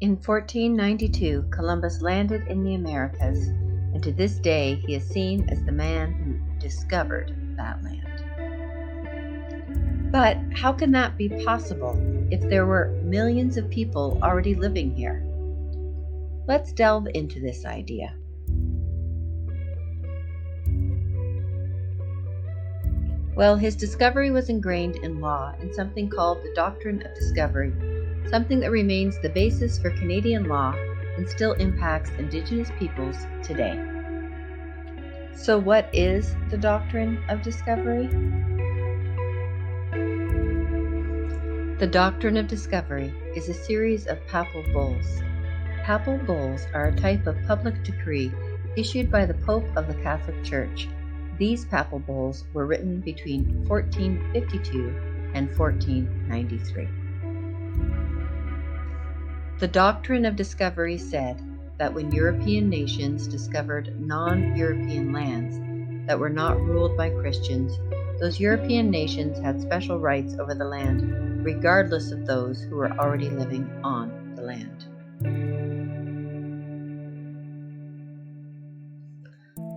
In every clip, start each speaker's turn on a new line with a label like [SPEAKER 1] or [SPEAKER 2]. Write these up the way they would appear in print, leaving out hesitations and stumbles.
[SPEAKER 1] In 1492, Columbus landed in the Americas, and to this day he is seen as the man who discovered that land. But how can that be possible if there were millions of people already living here? Let's delve into this idea. Well, his discovery was ingrained in law in something called the Doctrine of Discovery, something that remains the basis for Canadian law and still impacts Indigenous peoples today. So what is the Doctrine of Discovery? The Doctrine of Discovery is a series of papal bulls. Papal bulls are a type of public decree issued by the Pope of the Catholic Church. These papal bulls were written between 1452 and 1493. The Doctrine of Discovery said that when European nations discovered non-European lands that were not ruled by Christians, those European nations had special rights over the land, regardless of those who were already living on the land.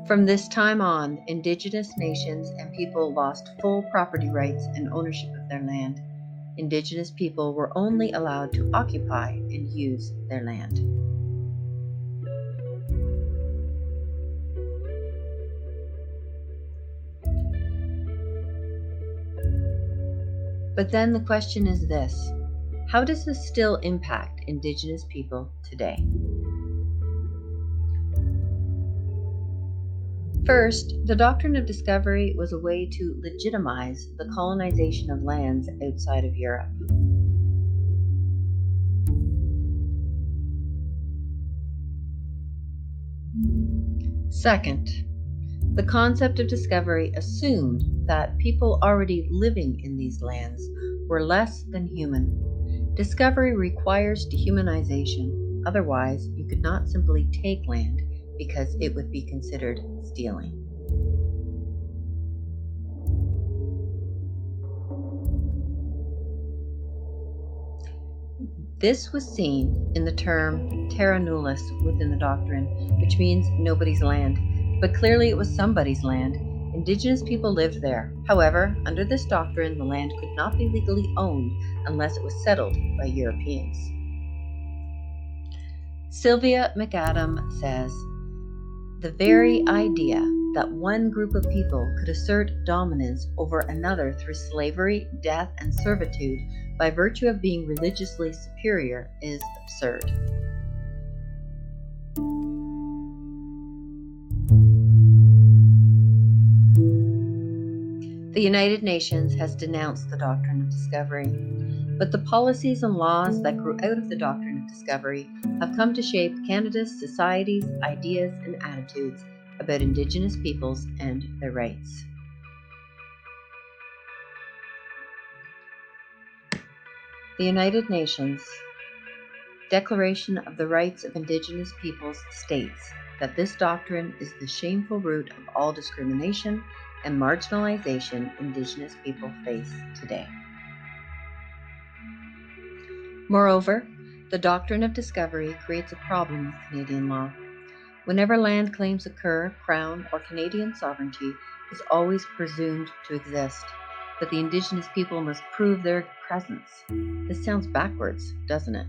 [SPEAKER 1] From this time on, Indigenous nations and people lost full property rights and ownership of their land. Indigenous people were only allowed to occupy and use their land. But then the question is this: how does this still impact Indigenous people today? First, the Doctrine of Discovery was a way to legitimize the colonization of lands outside of Europe. Second, the concept of discovery assumed that people already living in these lands were less than human. Discovery requires dehumanization, otherwise you could not simply take land because it would be considered stealing. This was seen in the term terra nullius within the doctrine, which means nobody's land. But clearly it was somebody's land. Indigenous people lived there. However, under this doctrine, the land could not be legally owned unless it was settled by Europeans. Sylvia McAdam says, "The very idea that one group of people could assert dominance over another through slavery, death, and servitude by virtue of being religiously superior is absurd." The United Nations has denounced the Doctrine of Discovery, but the policies and laws that grew out of the Doctrine of Discovery have come to shape Canada's societies, ideas, and attitudes about Indigenous peoples and their rights. The United Nations Declaration of the Rights of Indigenous Peoples states that this doctrine is the shameful root of all discrimination and marginalization Indigenous people face today. Moreover, the Doctrine of Discovery creates a problem with Canadian law. Whenever land claims occur, Crown or Canadian sovereignty is always presumed to exist, but the Indigenous people must prove their presence. This sounds backwards, doesn't it?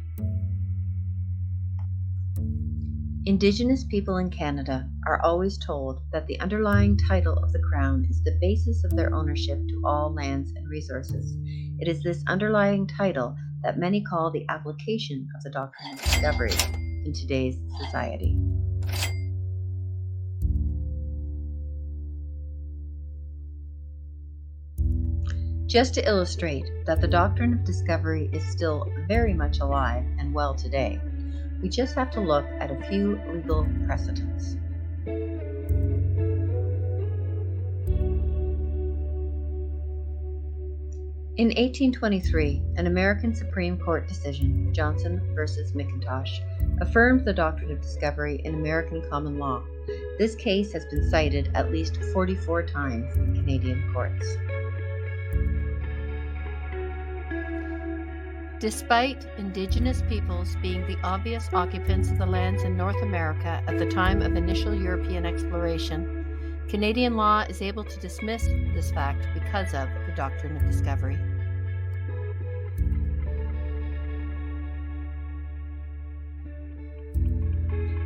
[SPEAKER 1] Indigenous people in Canada are always told that the underlying title of the Crown is the basis of their ownership to all lands and resources. It is this underlying title that many call the application of the Doctrine of Discovery in today's society. Just to illustrate that the Doctrine of Discovery is still very much alive and well today, we just have to look at a few legal precedents. In 1823, an American Supreme Court decision, Johnson v. McIntosh, affirmed the Doctrine of Discovery in American common law. This case has been cited at least 44 times in Canadian courts.
[SPEAKER 2] Despite indigenous peoples being the obvious occupants of the lands in North America at the time of initial European exploration, Canadian law is able to dismiss this fact because of the Doctrine of Discovery.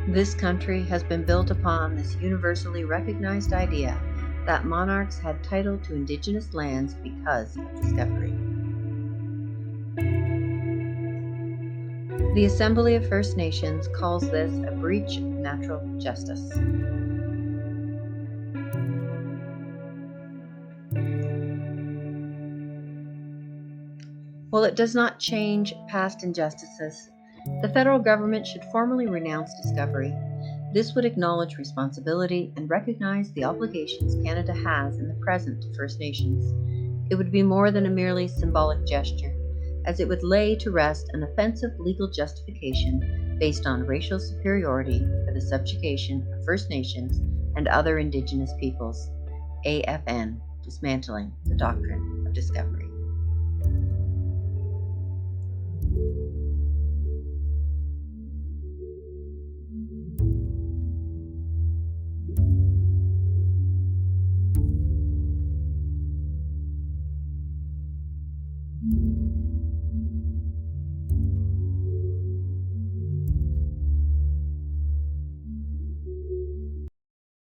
[SPEAKER 1] This country has been built upon this universally recognized idea that monarchs had title to indigenous lands because of discovery. The Assembly of First Nations calls this a breach of natural justice. While it does not change past injustices, the federal government should formally renounce discovery. This would acknowledge responsibility and recognize the obligations Canada has in the present to First Nations. It would be more than a merely symbolic gesture, as it would lay to rest an offensive legal justification based on racial superiority for the subjugation of First Nations and other Indigenous peoples. AFN, Dismantling the Doctrine of Discovery.